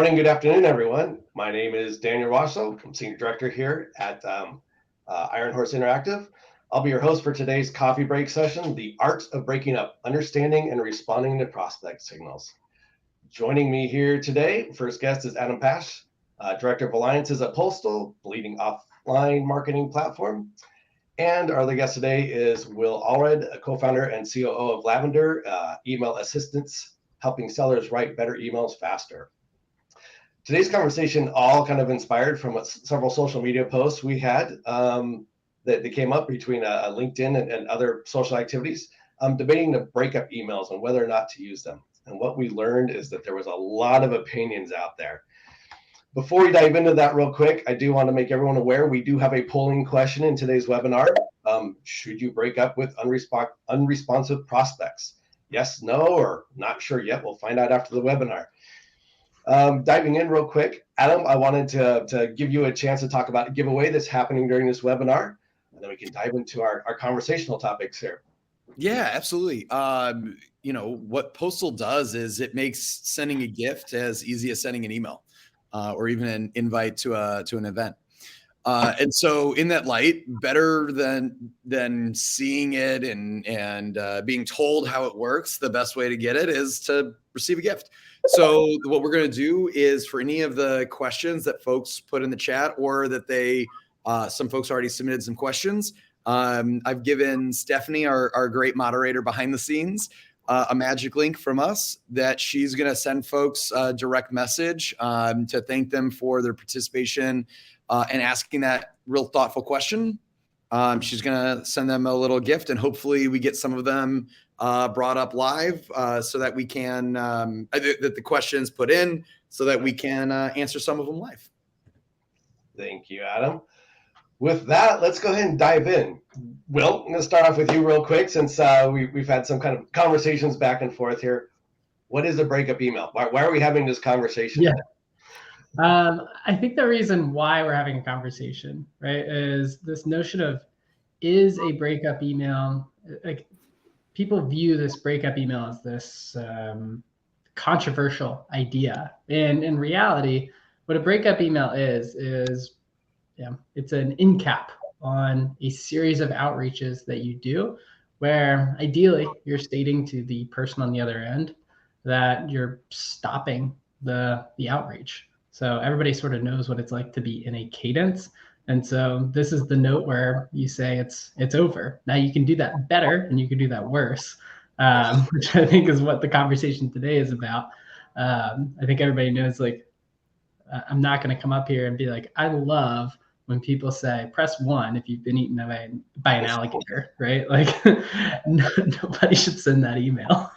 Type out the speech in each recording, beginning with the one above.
Morning, good afternoon, everyone. My name is Daniel Rosso. I'm Senior Director here at Iron Horse Interactive. I'll be your host for today's coffee break session, The Art of Breaking Up, Understanding and Responding to Prospect Signals. Joining me here today, first guest is Adam Pash, Director of Alliances at Postal, leading offline marketing platform. And our other guest today is Will Allred, a co-founder and COO of Lavender, email assistance, helping sellers write better emails faster. Today's conversation all kind of inspired from several social media posts we had that came up between LinkedIn and other social activities, debating the breakup emails and whether or not to use them. And what we learned is that there was a lot of opinions out there. Before we dive into that real quick, I do want to make everyone aware we do have a polling question in today's webinar. Should you break up with unresponsive prospects? Yes, no, or not sure yet. We'll find out after the webinar. Diving in real quick, Adam, I wanted to give you a chance to talk about a giveaway that's happening during this webinar, and then we can dive into our conversational topics here. Yeah, absolutely. What Postal does is it makes sending a gift as easy as sending an email or even an invite to an event. And so in that light, better than seeing it and being told how it works, the best way to get it is to receive a gift. So what we're going to do is for any of the questions that folks put in the chat or that some folks already submitted some questions, I've given Stephanie, our great moderator behind the scenes, a magic link from us that she's going to send folks a direct message to thank them for their participation and asking that real thoughtful question. She's going to send them a little gift, and hopefully we get some of them brought up live so that we can, that the questions put in so that we can answer some of them live. Thank you, Adam. With that, let's go ahead and dive in. Will, I'm going to start off with you real quick since we've had some kind of conversations back and forth here. What is a breakup email? Why are we having this conversation? Yeah. I think the reason why we're having a conversation, right, is this notion of is a breakup email, like people view this breakup email as this controversial idea. And in reality, what a breakup email is it's an end cap on a series of outreaches that you do where ideally you're stating to the person on the other end that you're stopping the outreach. So everybody sort of knows what it's like to be in a cadence. And so this is the note where you say it's over. Now you can do that better and you can do that worse, which I think is what the conversation today is about. I think everybody knows, like, I'm not going to come up here and be like, I love when people say, press 1 if you've been eaten by an alligator, right? Like nobody should send that email.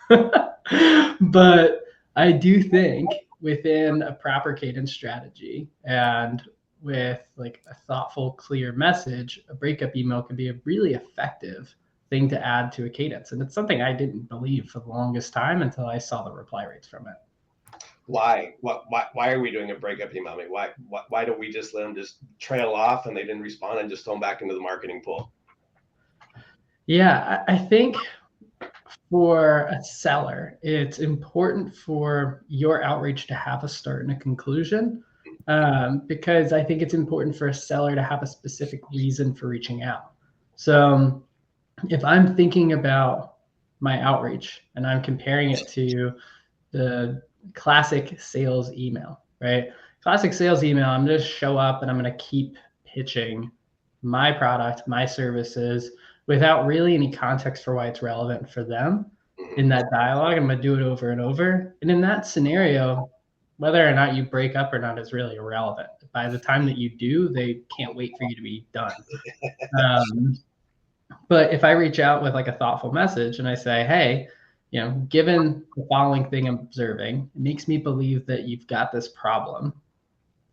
But I do think within a proper cadence strategy and with like a thoughtful, clear message, a breakup email can be a really effective thing to add to a cadence. And it's something I didn't believe for the longest time until I saw the reply rates from it. Why are we doing a breakup email? I mean, why don't we just let them just trail off and they didn't respond and just throw them back into the marketing pool? Yeah, I think for a seller, it's important for your outreach to have a start and a conclusion, because I think it's important for a seller to have a specific reason for reaching out. So if I'm thinking about my outreach and I'm comparing it to the classic sales email, right? Classic sales email, I'm going to show up and I'm going to keep pitching my product, my services, without really any context for why it's relevant for them in that dialogue. I'm going to do it over and over. And in that scenario, whether or not you break up or not is really irrelevant. By the time that you do, they can't wait for you to be done. But if I reach out with like a thoughtful message and I say, hey, given the following thing I'm observing, it makes me believe that you've got this problem.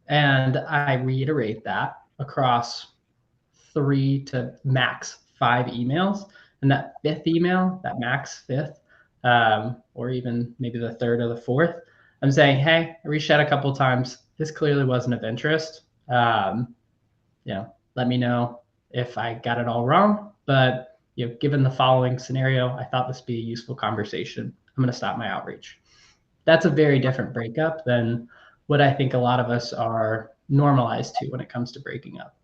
And I reiterate that across 3 to max 5 emails. And that 5th email, that max 5th, or even maybe the 3rd or the 4th, I'm saying, hey, I reached out a couple of times. This clearly wasn't of interest. Let me know if I got it all wrong. But given the following scenario, I thought this would be a useful conversation. I'm going to stop my outreach. That's a very different breakup than what I think a lot of us are normalized to when it comes to breaking up.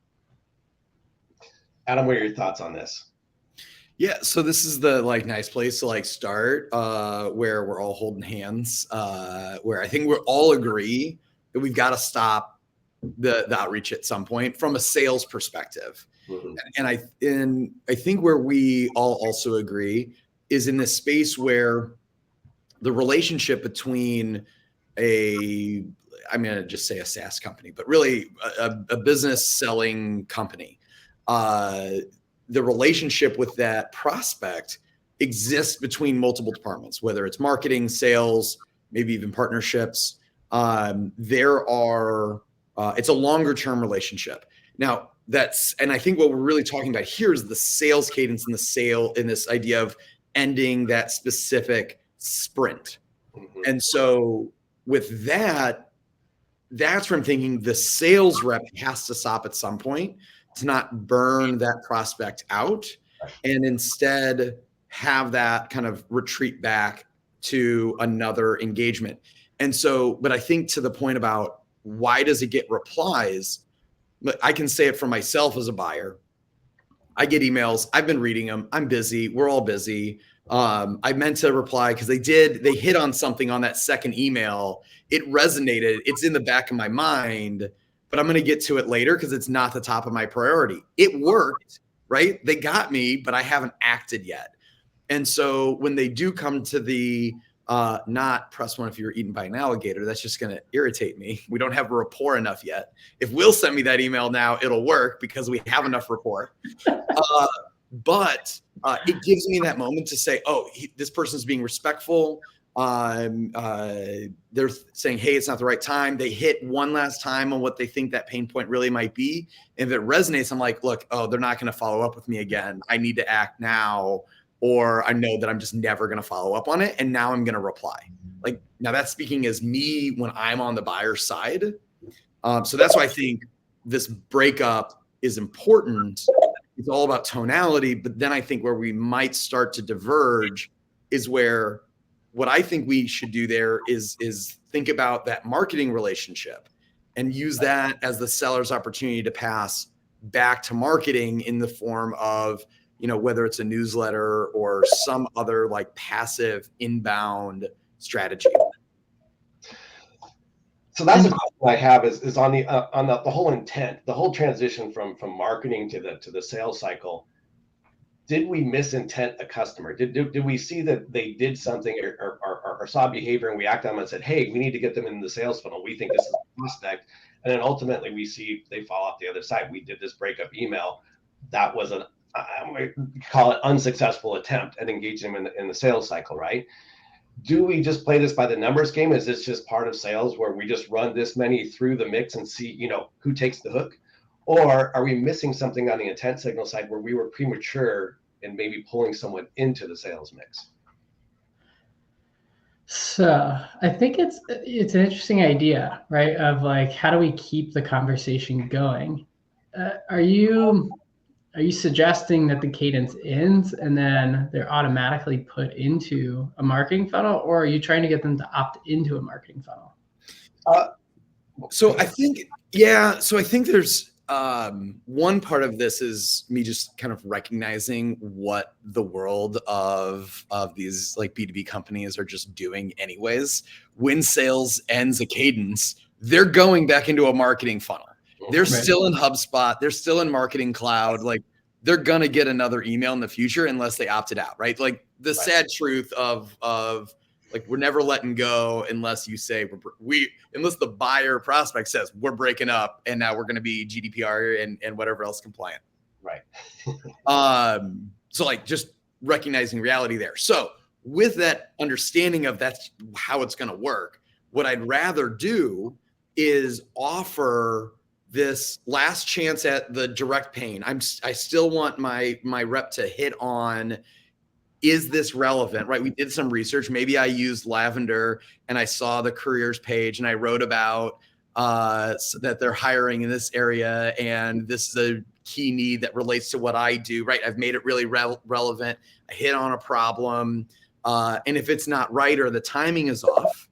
Adam, what are your thoughts on this? Yeah, so this is the nice place to start, where we're all holding hands, where I think we all agree that we've got to stop the outreach at some point from a sales perspective. Mm-hmm. And I think where we all also agree is in this space where the relationship between I'm going to just say a SaaS company, but really a business selling company, the relationship with that prospect exists between multiple departments, whether it's marketing, sales, maybe even partnerships. It's a longer term relationship. Now and I think what we're really talking about here is the sales cadence and in this idea of ending that specific sprint. Mm-hmm. And so with that's where I'm thinking the sales rep has to stop at some point to not burn that prospect out and instead have that kind of retreat back to another engagement. And so, but I think to the point about why does it get replies, I can say it for myself as a buyer. I get emails. I've been reading them. I'm busy. We're all busy. I meant to reply because they hit on something on that second email. It resonated. It's in the back of my mind, but I'm going to get to it later because it's not the top of my priority. It worked, right? They got me, but I haven't acted yet. And so when they do come to the not press one if you were eaten by an alligator, that's just going to irritate me. We don't have a rapport enough yet. If Will send me that email now, it'll work because we have enough rapport. But it gives me that moment to say, oh, this person's being respectful. They're saying, hey, it's not the right time. They hit one last time on what they think that pain point really might be. And if it resonates, I'm like, look, they're not going to follow up with me again. I need to act now, or I know that I'm just never going to follow up on it. And now I'm going to reply. Now that's speaking as me when I'm on the buyer side. So that's why I think this breakup is important. It's all about tonality. But then I think where we might start to diverge is where what I think we should do there is think about that marketing relationship and use that as the seller's opportunity to pass back to marketing in the form of, whether it's a newsletter or some other passive inbound strategy. So that's the question I have is on the whole intent, the whole transition from marketing to the sales cycle. Did we misintent a customer? Did we see that they did something or saw behavior and we acted on it and said, hey, we need to get them into the sales funnel. We think this is a prospect. And then ultimately we see they fall off the other side. We did this breakup email. That was we call it unsuccessful attempt at engaging them in the sales cycle, right? Do we just play this by the numbers game? Is this just part of sales where we just run this many through the mix and see, who takes the hook? Or are we missing something on the intent signal side where we were premature in maybe pulling someone into the sales mix? So I think it's an interesting idea, right? Of how do we keep the conversation going? Are you suggesting that the cadence ends and then they're automatically put into a marketing funnel, or are you trying to get them to opt into a marketing funnel? So I think there's one part of this is me just kind of recognizing what the world of these B2B companies are just doing anyways. When sales ends a cadence, they're going back into a marketing funnel. They're still in HubSpot. They're still in Marketing Cloud. They're going to get another email in the future unless they opted out, right? Sad truth of we're never letting go unless you say unless the buyer prospect says we're breaking up and now we're going to be GDPR and whatever else compliant. Right. So just recognizing reality there. So with that understanding of that's how it's going to work, what I'd rather do is offer this last chance at the direct pain. I still want my rep to hit on, is this relevant, right? We did some research. Maybe I used Lavender and I saw the careers page and I wrote about so that they're hiring in this area and this is a key need that relates to what I do, right? I've made it really relevant. I hit on a problem. And if it's not right or the timing is off,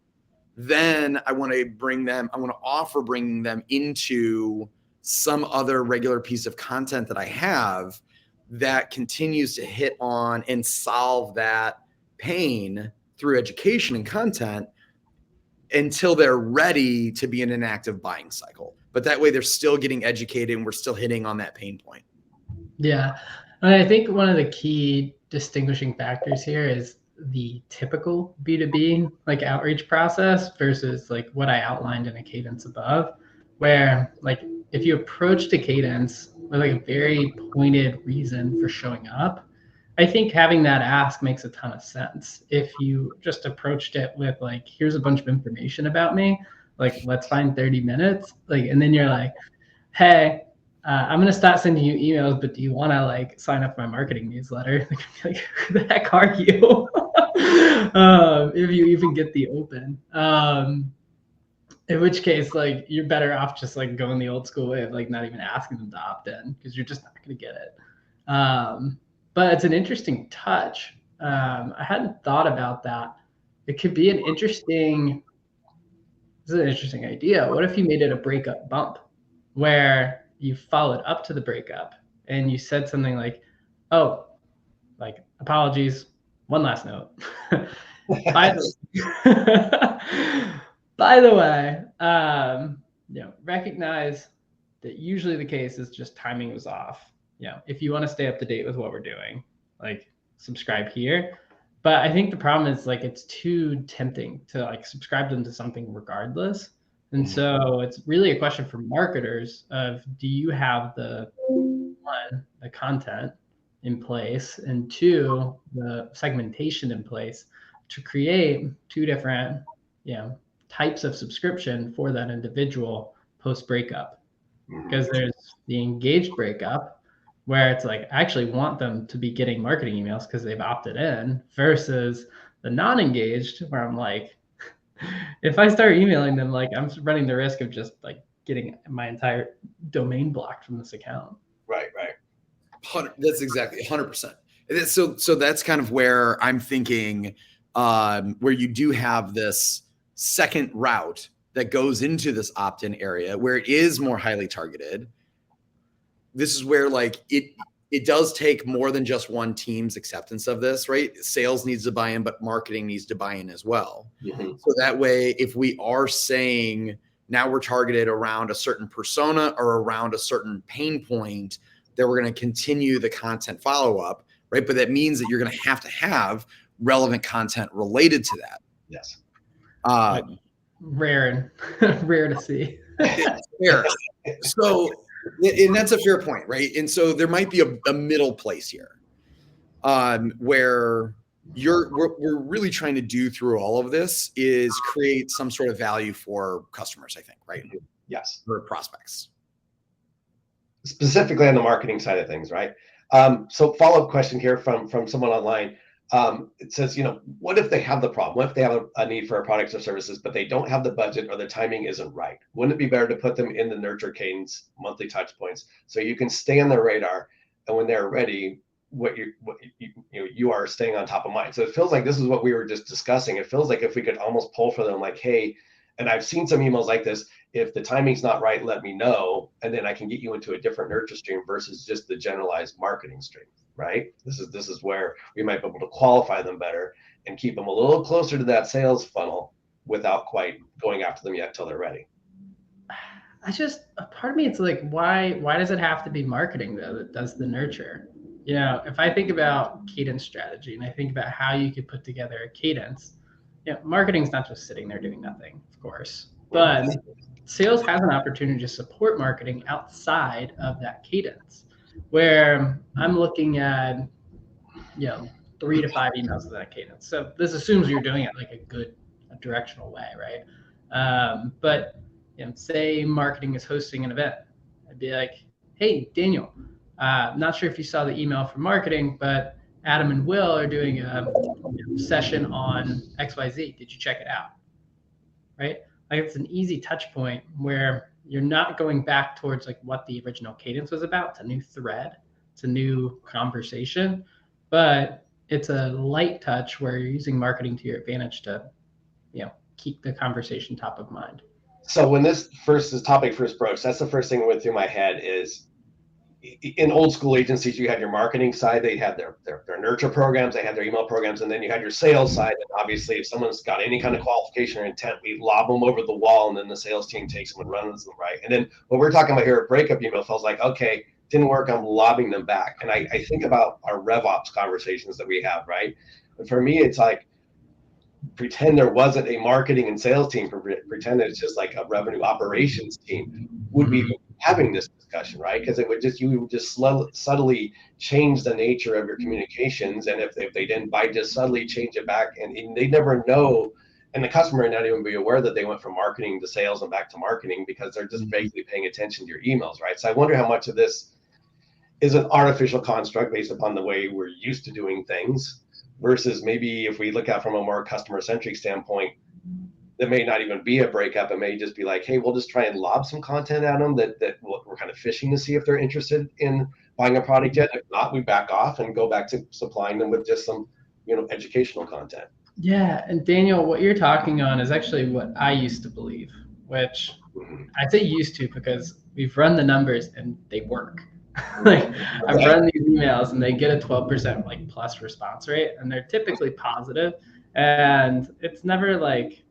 then I want to offer bringing them into some other regular piece of content that I have that continues to hit on and solve that pain through education and content until they're ready to be in an active buying cycle. But that way they're still getting educated and we're still hitting on that pain point. Yeah. And I think one of the key distinguishing factors here is the typical B2B like outreach process versus like what I outlined in a cadence above, where like if you approach the cadence with like a very pointed reason for showing up, I think having that ask makes a ton of sense. If you just approached it with like, here's a bunch of information about me, like let's find 30 minutes, like, and then you're like, hey, I'm gonna start sending you emails, but do you want to like sign up for my marketing newsletter? Like, who the heck are you? If you even get the open. In which case, like you're better off just like going the old school way of like not even asking them to opt in because you're just not gonna get it. But it's an interesting touch. I hadn't thought about that. It could be this is an interesting idea. What if you made it a breakup bump where you followed up to the breakup and you said something like, oh, like apologies, one last note. By the way, recognize that usually the case is just timing was off. If you want to stay up to date with what we're doing, like subscribe here. But I think the problem is like it's too tempting to like subscribe them to something regardless. And so it's really a question for marketers of do you have the content in place, and two, the segmentation in place to create two different types of subscription for that individual post breakup. Because there's the engaged breakup where it's like I actually want them to be getting marketing emails because they've opted in, versus the non-engaged where I'm like, if I start emailing them, like I'm running the risk of just like getting my entire domain blocked from this account. Right. That's exactly 100%. So that's kind of where I'm thinking, where you do have this second route that goes into this opt-in area where it is more highly targeted. This is where like it does take more than just one team's acceptance of this, right? Sales needs to buy in, but marketing needs to buy in as well. Mm-hmm. So that way, if we are saying now we're targeted around a certain persona or around a certain pain point, that we're going to continue the content follow-up, right? But that means that you're going to have relevant content related to that. Yes. Rare to see. Fair. So, and that's a fair point, right? And so there might be a middle place here, where we're really trying to do through all of this is create some sort of value for customers, I think, right? Yes. For prospects. Specifically on the marketing side of things, right? So follow-up question here from someone online. It says, what if they have the problem? What if they have a need for our products or services, but they don't have the budget or the timing isn't right? Wouldn't it be better to put them in the nurture cadence monthly touch points so you can stay on their radar, and when they're ready, you are staying on top of mind? So it feels like this is what we were just discussing. It feels like if we could almost pull for them, like, hey, and I've seen some emails like this, if the timing's not right, let me know, and then I can get you into a different nurture stream versus just the generalized marketing stream. Right? This is where we might be able to qualify them better and keep them a little closer to that sales funnel without quite going after them yet till they're ready. Part of me, it's like, why does it have to be marketing though that does the nurture? If I think about cadence strategy and I think about how you could put together a cadence, marketing's not just sitting there doing nothing, of course, but sales has an opportunity to support marketing outside of that cadence, where I'm looking at, 3 to 5 emails of that cadence. So this assumes you're doing it like a directional way, right? But say marketing is hosting an event. I'd be like, hey, Daniel, not sure if you saw the email from marketing, but Adam and Will are doing a session on XYZ. Did you check it out? Right? Like it's an easy touch point where you're not going back towards like what the original cadence was about. It's a new thread. It's a new conversation, but it's a light touch where you're using marketing to your advantage to, keep the conversation top of mind. So when this topic first broached, that's the first thing that went through my head is, in old school agencies, you had your marketing side, they had their nurture programs, they had their email programs, and then you had your sales side. And obviously, if someone's got any kind of qualification or intent, we lob them over the wall, and then the sales team takes them and runs them, right? And then what we're talking about here at breakup email feels like, okay, didn't work, I'm lobbing them back. And I think about our RevOps conversations that we have, right? And for me, it's like, pretend there wasn't a marketing and sales team, pretend that it's just like a revenue operations team would be having this discussion, right? Because you would just subtly change the nature of your communications. And if they didn't, by just subtly change it back, and they never know, and the customer may not even be aware that they went from marketing to sales and back to marketing, because they're just vaguely paying attention to your emails, right? So I wonder how much of this is an artificial construct based upon the way we're used to doing things, versus maybe if we look at from a more customer-centric standpoint, there may not even be a breakup. It may just be like, hey, we'll just try and lob some content at them that we're kind of fishing to see if they're interested in buying a product yet. If not, we back off and go back to supplying them with just some, educational content. Yeah, and Daniel, what you're talking on is actually what I used to believe, which I say used to because we've run the numbers and they work. Like I've run these emails and they get a 12% like plus response rate, and they're typically positive. And it's never like,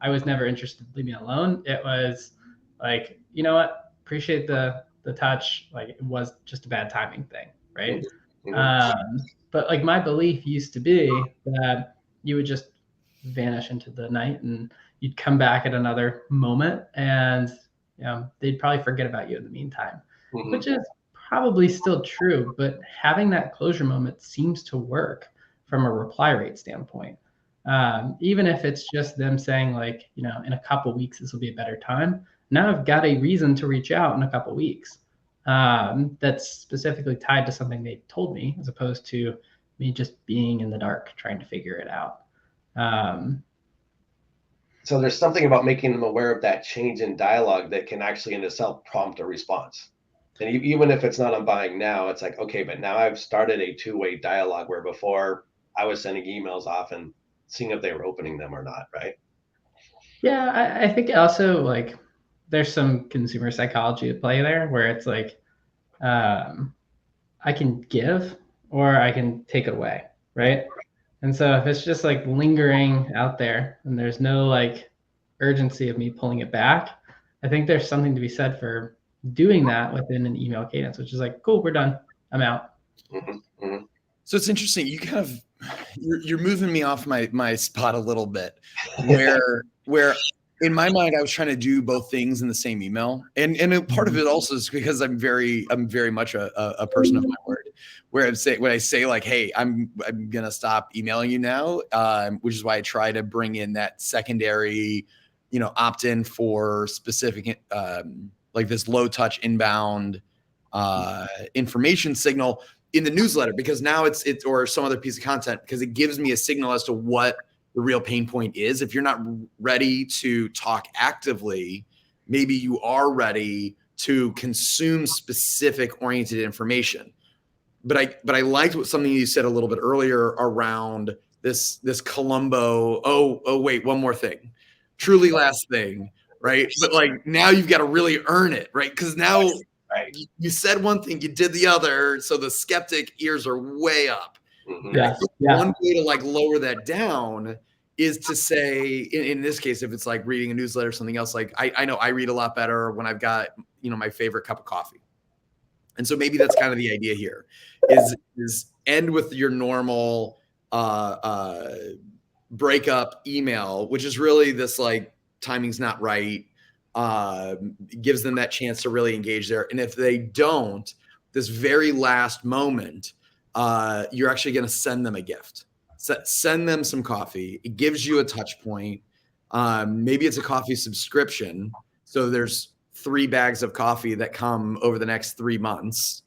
I was never interested. Leave me alone. It was like, you know what? Appreciate the touch. Like it was just a bad timing thing, right? But like my belief used to be that you would just vanish into the night and you'd come back at another moment, and they'd probably forget about you in the meantime, which is probably still true. But having that closure moment seems to work from a reply rate standpoint. Even if it's just them saying like, in a couple weeks, this will be a better time. Now I've got a reason to reach out in a couple weeks. That's specifically tied to something they told me, as opposed to me just being in the dark trying to figure it out. So there's something about making them aware of that change in dialogue that can actually in itself prompt a response. And even if it's not I'm buying now, it's like, okay, but now I've started a two-way dialogue, where before I was sending emails off and seeing if they were opening them or not, right? Yeah, I think also like there's some consumer psychology at play there, where it's like I can give or I can take it away, right? And so if it's just like lingering out there and there's no like urgency of me pulling it back, I think there's something to be said for doing that within an email cadence, which is like, cool, we're done, I'm out. So it's interesting. You kind of you're moving me off my spot a little bit, where in my mind I was trying to do both things in the same email, and part of it also is because I'm very much a person of my word, where when I say like, hey, I'm gonna stop emailing you now, which is why I try to bring in that secondary, opt-in for specific like this low touch inbound information signal in the newsletter, because now it's or some other piece of content, because it gives me a signal as to what the real pain point is. If you're not ready to talk actively, maybe you are ready to consume specific oriented information. But I liked something you said a little bit earlier around this Columbo. Oh wait, one more thing, truly last thing, right? But like now you've got to really earn it, right? Because now you said one thing, you did the other, so the skeptic ears are way up. Yeah. One way to like lower that down is to say, in this case, if it's like reading a newsletter or something else, like I know I read a lot better when I've got, my favorite cup of coffee. And so maybe that's kind of the idea here is end with your normal breakup email, which is really this like timing's not right. Gives them that chance to really engage there. And if they don't, this very last moment, you're actually going to send them a gift. Send them some coffee. It gives you a touch point. Maybe it's a coffee subscription. So there's 3 bags of coffee that come over the next 3 months.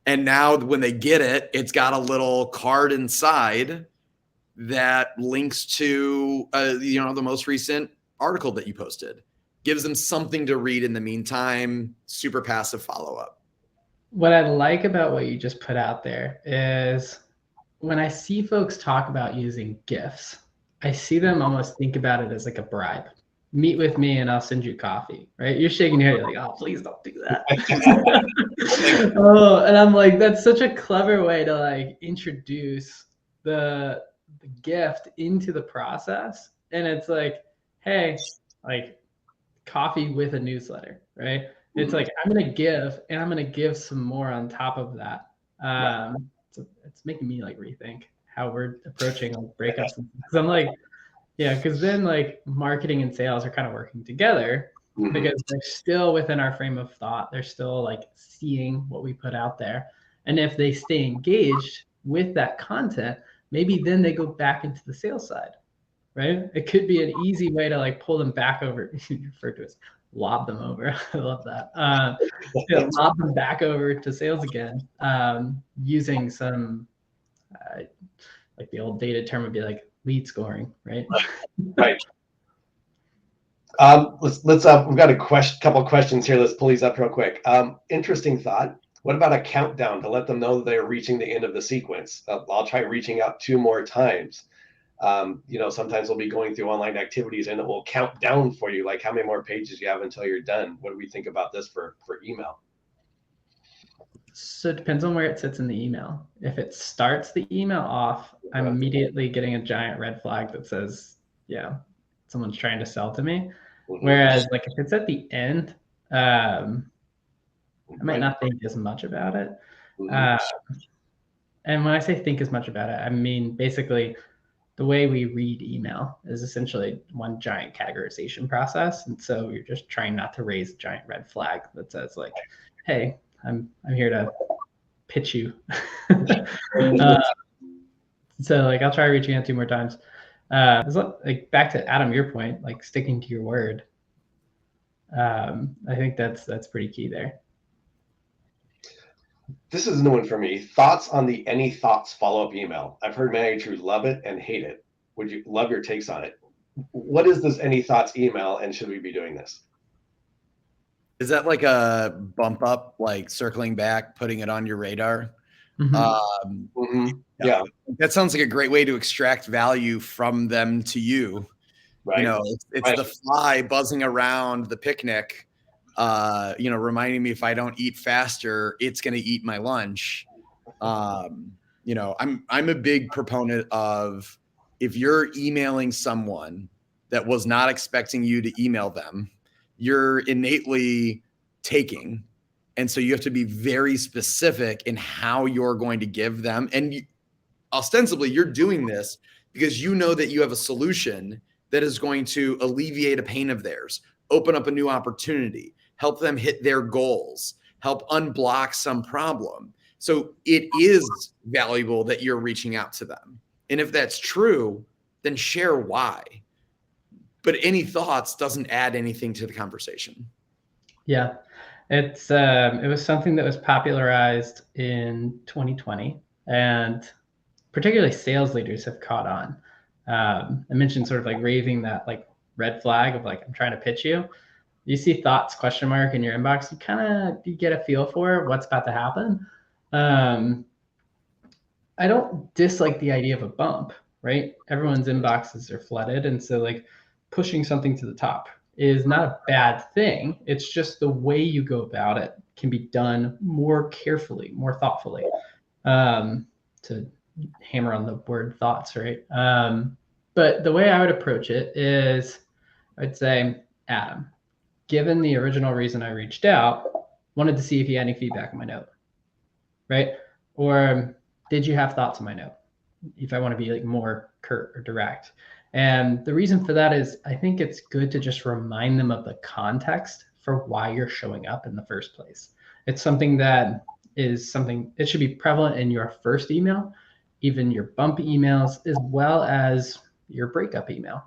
And now when they get it, it's got a little card inside that links to, the most recent article that you posted. Gives them something to read in the meantime. Super passive follow-up. What I like about what you just put out there is when I see folks talk about using GIFs, I see them almost think about it as like a bribe. Meet with me and I'll send you coffee, right? You're shaking your head, you're like, oh, please don't do that. Oh, and I'm like, that's such a clever way to like introduce the gift into the process. And it's like, hey, like coffee with a newsletter, right? It's like, I'm going to give and I'm going to give some more on top of that. So it's making me like rethink how we're approaching like breakups. Because I'm like, yeah, because then like marketing and sales are kind of working together because they're still within our frame of thought. They're still like seeing what we put out there. And if they stay engaged with that content, maybe then they go back into the sales side, right? It could be an easy way to like pull them back over. You refer to as lob them over. I love that. Lob them back over to sales again, using some, like the old dated term would be like lead scoring, right? Right. Let's we've got a couple of questions here. Let's pull these up real quick. Interesting thought. What about a countdown to let them know that they're reaching the end of the sequence? I'll try reaching out 2 more times. Sometimes we'll be going through online activities and it will count down for you, like how many more pages you have until you're done. What do we think about this for email? So it depends on where it sits in the email. If it starts the email off, I'm immediately getting a giant red flag that says, yeah, someone's trying to sell to me. Whereas like if it's at the end, I might not think as much about it. And when I say think as much about it, I mean basically the way we read email is essentially one giant categorization process. And so you're just trying not to raise a giant red flag that says like, hey, I'm here to pitch you. So like I'll try reaching out 2 more times. Like back to Adam, your point, like sticking to your word. I think that's pretty key there. This is a new one for me. Thoughts on the any thoughts follow-up email. I've heard many who love it and hate it. Would you love your takes on it? What is this any thoughts email and should we be doing this? Is that like a bump up, like circling back, putting it on your radar? Yeah. That sounds like a great way to extract value from them to you. Right. It's the fly buzzing around the picnic, reminding me if I don't eat faster, it's going to eat my lunch. I'm a big proponent of if you're emailing someone that was not expecting you to email them, you're innately taking. And so you have to be very specific in how you're going to give them. And ostensibly, you're doing this because you know that you have a solution that is going to alleviate a pain of theirs, open up a new opportunity, help them hit their goals, help unblock some problem. So it is valuable that you're reaching out to them. And if that's true, then share why. But any thoughts doesn't add anything to the conversation. Yeah, it was something that was popularized in 2020, and particularly sales leaders have caught on. I mentioned sort of like raving that like red flag of like, I'm trying to pitch you. You see thoughts ? In your inbox, you get a feel for what's about to happen. I don't dislike the idea of a bump, right? Everyone's inboxes are flooded. And so like pushing something to the top is not a bad thing. It's just the way you go about it can be done more carefully, more thoughtfully, to hammer on the word thoughts, right? But the way I would approach it is I'd say, Adam, given the original reason I reached out, wanted to see if you had any feedback on my note, right? Or did you have thoughts on my note? If I want to be like more curt or direct. And the reason for that is I think it's good to just remind them of the context for why you're showing up in the first place. It's something that it should be prevalent in your first email, even your bump emails, as well as your breakup email.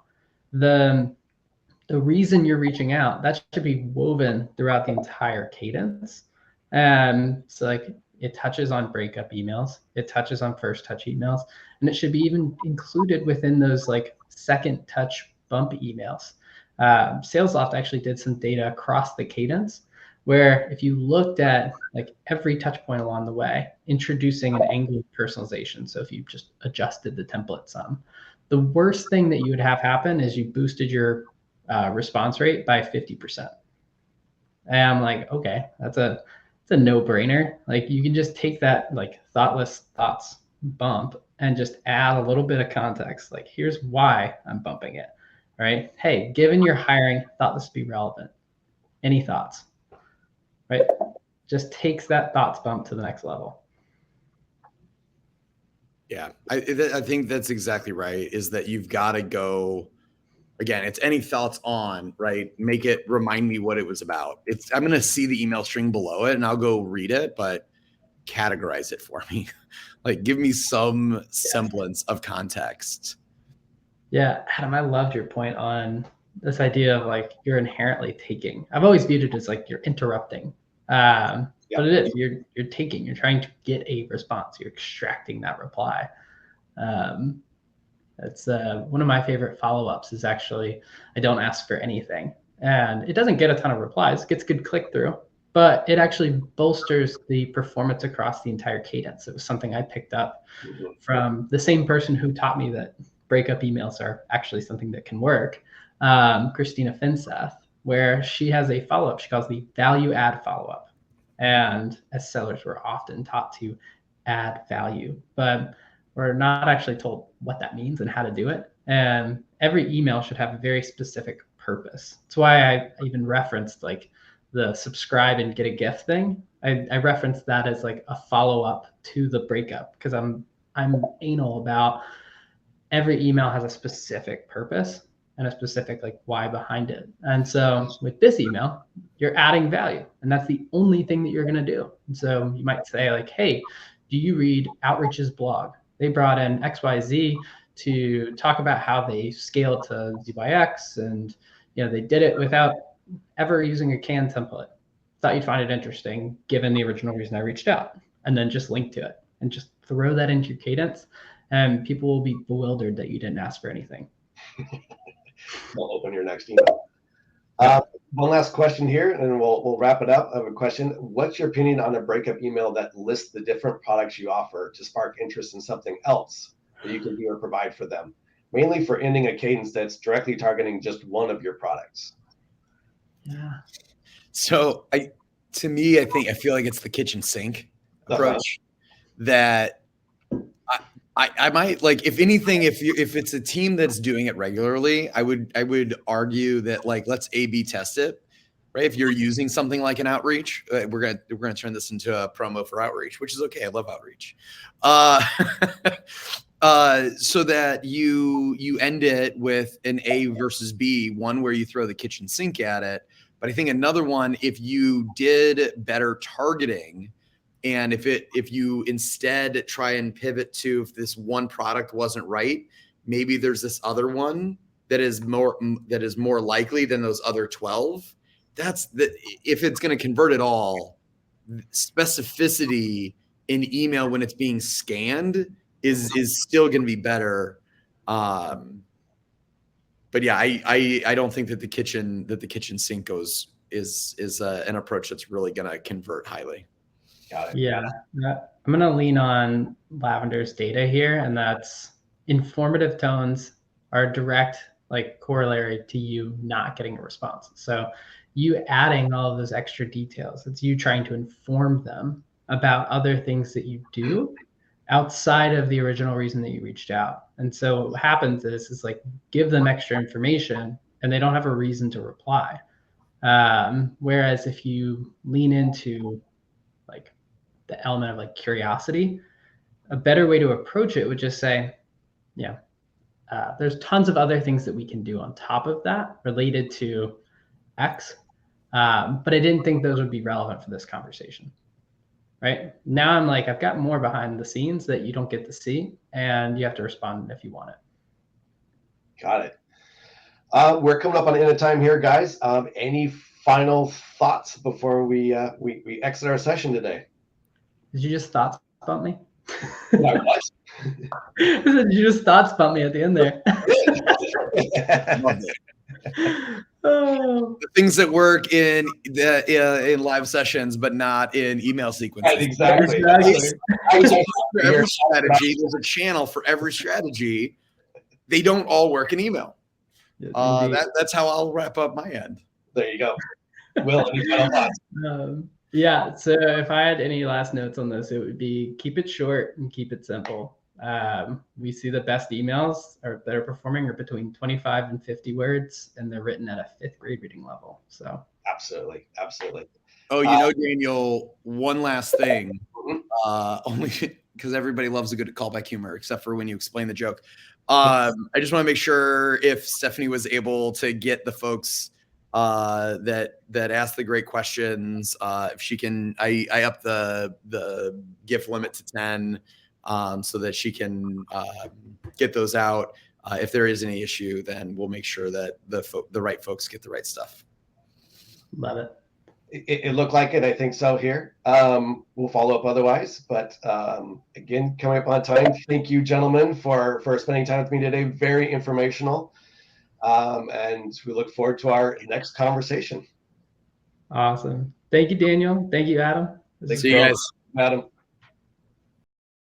The reason you're reaching out, that should be woven throughout the entire cadence. And so like it touches on breakup emails, it touches on first touch emails, and it should be even included within those like second touch bump emails. SalesLoft actually did some data across the cadence where if you looked at like every touch point along the way, introducing an angle of personalization. So if you just adjusted the template some, The worst thing that you would have happen is you boosted your response rate by 50%. And I'm like, okay, it's a no-brainer. Like you can just take that like thoughtless thoughts bump and just add a little bit of context. Like here's why I'm bumping it. Right? Hey, given you're hiring, thought this would be relevant. Any thoughts? Right? Just takes that thoughts bump to the next level. Yeah, I think that's exactly right. Is that you've got to go again? It's any thoughts on, right? Make it remind me what it was about. I'm going to see the email string below it and I'll go read it, but categorize it for me. Like give me some semblance of context. Yeah, Adam, I loved your point on this idea of like you're inherently taking. I've always viewed it as like you're interrupting. But it is, you're taking, you're trying to get a response, you're extracting that reply. That's one of my favorite follow-ups is actually, I don't ask for anything. And it doesn't get a ton of replies, it gets good click-through, but it actually bolsters the performance across the entire cadence. It was something I picked up from the same person who taught me that breakup emails are actually something that can work, Christina Finseth, where she has a follow-up she calls the value add follow-up. And as sellers, we're often taught to add value, but we're not actually told what that means and how to do it. And every email should have a very specific purpose. That's why I even referenced like the subscribe and get a gift thing. I referenced that as like a follow-up to the breakup because I'm anal about every email has a specific purpose and a specific like why behind it. And so with this email, you're adding value and that's the only thing that you're going to do. And so you might say like, hey, do you read Outreach's blog? They brought in XYZ to talk about how they scaled to Z/X and they did it without ever using a CAN template. Thought you'd find it interesting given the original reason I reached out, and then just link to it and just throw that into your cadence and people will be bewildered that you didn't ask for anything. We'll open your next email. One last question here, and we'll wrap it up. I have a question. What's your opinion on a breakup email that lists the different products you offer to spark interest in something else that you can do or provide for them, mainly for ending a cadence that's directly targeting just one of your products? Yeah. So I feel like it's the kitchen sink approach that I might like, if anything, if it's a team that's doing it regularly, I would argue that like, let's A/B test it, right? If you're using something like an Outreach, we're gonna turn this into a promo for Outreach, which is okay. I love Outreach. So that you end it with an A versus B, one where you throw the kitchen sink at it. But I think another one, if you did better targeting, and if you instead try and pivot to, if this one product wasn't right, maybe there's this other one that is more likely than those other 12. If it's going to convert at all, specificity in email when it's being scanned is still going to be better. But yeah, I don't think that the kitchen sink is an approach that's really going to convert highly. Got it. Yeah, I'm going to lean on Lavender's data here, and that's informative tones are direct, like corollary to you not getting a response. So you adding all of those extra details, it's you trying to inform them about other things that you do outside of the original reason that you reached out. And so what happens is like give them extra information and they don't have a reason to reply. Whereas if you lean into like the element of like curiosity, a better way to approach it would just say, there's tons of other things that we can do on top of that related to X, but I didn't think those would be relevant for this conversation. Right now, I'm like, I've got more behind the scenes that you don't get to see, and you have to respond if you want it. Got it. We're coming up on the end of time here, guys. Any final thoughts before we exit our session today? Did you just thoughts bump me? What? Did you just thoughts bump me at the end there? Oh. The things that work in live sessions, but not in email sequences. Right, exactly. For every strategy, there's a channel for every strategy they don't all work in email. Indeed. That's how I'll wrap up my end. There you go. Will, any final thoughts? Yeah. So if I had any last notes on this, it would be keep it short and keep it simple. We see the best emails that are performing are between 25 and 50 words, and they're written at a 5th grade reading level. So Absolutely. Oh, you know, Daniel, one last thing, only because everybody loves a good callback humor, except for when you explain the joke. I just want to make sure if Stephanie was able to get the folks that asked the great questions, if she can, I up the GIF limit to 10 so that she can get those out. If there is any issue, then we'll make sure that the right folks get the right stuff. love it. It looked like it. I think so here. We'll follow up otherwise. But again, coming up on time. Thank you, gentlemen, for spending time with me today. Very informational. And we look forward to our next conversation. Awesome. Thank you, Daniel. Thank you, Adam. See you guys. Adam.